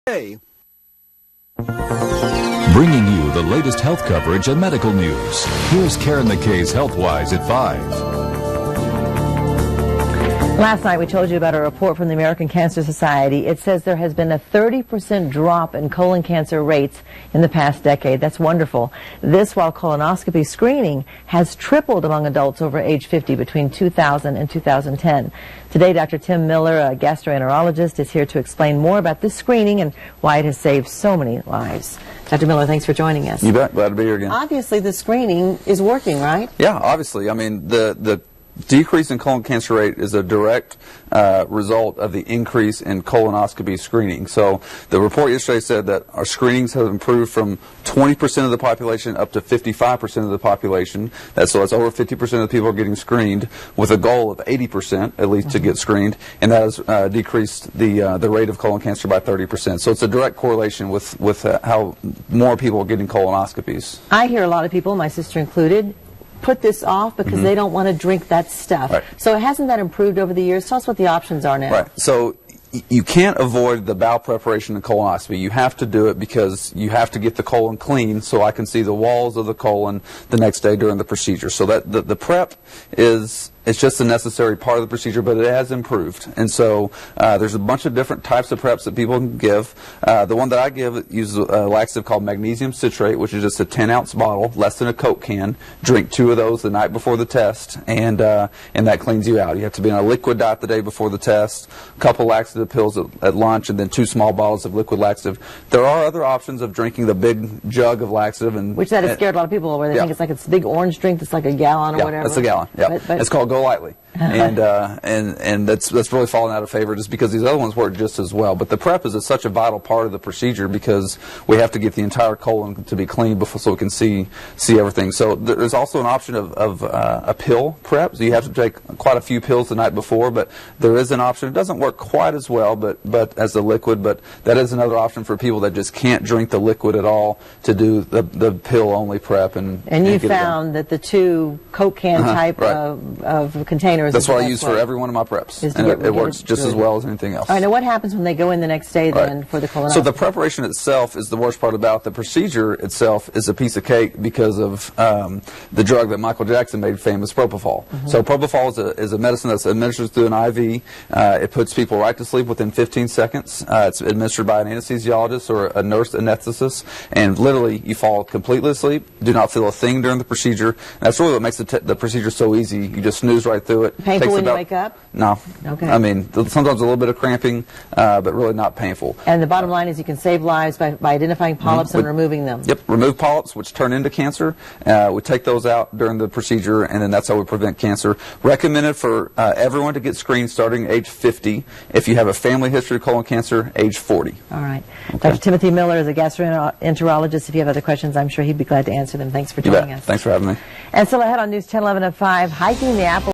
Hey. Bringing you the latest health coverage and medical news. Here's Karen McKay's Healthwise at 5. Last night we told you about a report from the American Cancer Society. It says there has been a 30% drop in colon cancer rates in the past decade. That's wonderful. This while colonoscopy screening has tripled among adults over age 50 between 2000 and 2010. Today, Dr. Tim Miller, a gastroenterologist, is here to explain more about this screening and why it has saved so many lives. Dr. Miller, thanks for joining us. You bet. Glad to be here again. Obviously, the screening is working, right? Yeah, obviously. I mean, the decrease in colon cancer rate is a direct result of the increase in colonoscopy screening. So the report yesterday said that our screenings have improved from 20% of the population up to 55% of the population. So that's over 50% of the people are getting screened, with a goal of 80% at least to get screened, and that has decreased the rate of colon cancer by 30%. So it's a direct correlation with how more people are getting colonoscopies. I hear a lot of people, my sister included, put this off because they don't want to drink that stuff. Right. So hasn't that improved over the years? Tell us what the options are now. Right. So you can't avoid the bowel preparation and colonoscopy. You have to do it because you have to get the colon clean so I can see the walls of the colon the next day during the procedure. So that the prep it's just a necessary part of the procedure, but it has improved. And so there's a bunch of different types of preps that people can give. The one that I give uses a laxative called magnesium citrate, which is just a 10-ounce bottle, less than a Coke can. Drink 2 of those the night before the test, and that cleans you out. You have to be on a liquid diet the day before the test, a couple laxative pills at lunch, and then 2 small bottles of liquid laxative. There are other options of drinking the big jug of laxative. Which that has scared a lot of people, where they think it's like it's a big orange drink that's like a gallon or whatever. That's a gallon. Yeah, but it's called Go Lightly. And that's really fallen out of favor just because these other ones work just as well. But the prep is such a vital part of the procedure because we have to get the entire colon to be clean before, so we can see everything. So there's also an option of a pill prep. So you have to take quite a few pills the night before, but there is an option. It doesn't work quite as well, but as the liquid. But that is another option for people that just can't drink the liquid at all, to do the pill only prep. And you found that the 2 Coke can type of containers. That's what I use for every one of my preps, and it works just as well as anything else. All right, now what happens when they go in the next day then for the colonoscopy? So the preparation itself is the worst part about it. The procedure itself is a piece of cake because of the drug that Michael Jackson made famous, propofol. So propofol is a medicine that's administered through an IV. It puts people right to sleep within 15 seconds. It's administered by an anesthesiologist or a nurse anesthetist, and literally you fall completely asleep, do not feel a thing during the procedure. And that's really what makes the procedure so easy. You just snooze right through it. Painful when you wake up? No. Okay. I mean, sometimes a little bit of cramping, but really not painful. And the bottom line is you can save lives by identifying polyps and removing them. Yep, remove polyps, which turn into cancer. We take those out during the procedure, and then that's how we prevent cancer. Recommended for everyone to get screened starting age 50. If you have a family history of colon cancer, age 40. All right. Okay. Dr. Timothy Miller is a gastroenterologist. If you have other questions, I'm sure he'd be glad to answer them. Thanks for joining us. Thanks for having me. And still ahead on News 1011 at 5, hiking the Apple